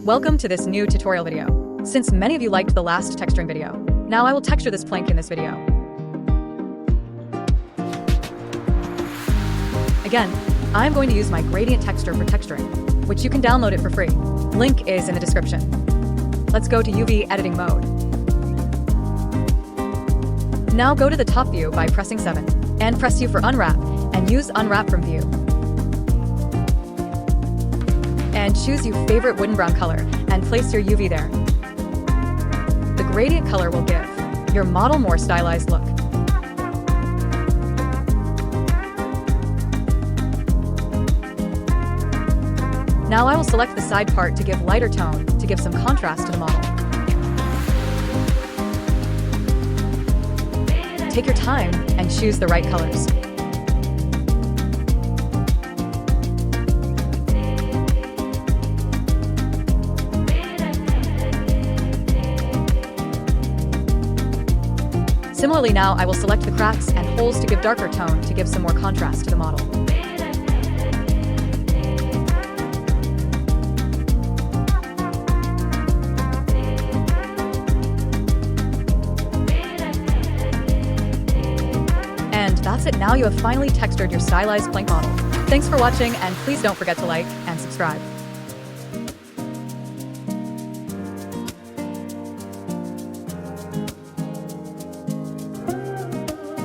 Welcome to this new tutorial video. Since many of you liked the last texturing video, now I will texture this plank in this video. Again, I'm going to use my gradient texture for texturing, which you can download it for free. Link is in the description. Let's go to UV editing mode. Now go to the top view by pressing 7, and press U for unwrap, and use unwrap from view. And choose your favorite wooden brown color, and place your UV there. The gradient color will give your model more stylized look. Now I will select the side part to give lighter tone, to give some contrast to the model. Take your time and choose the right colors. Similarly, now I will select the cracks and holes to give darker tone, to give some more contrast to the model. And that's it. Now you have finally textured your stylized plank model. Thanks for watching, and please don't forget to like and subscribe.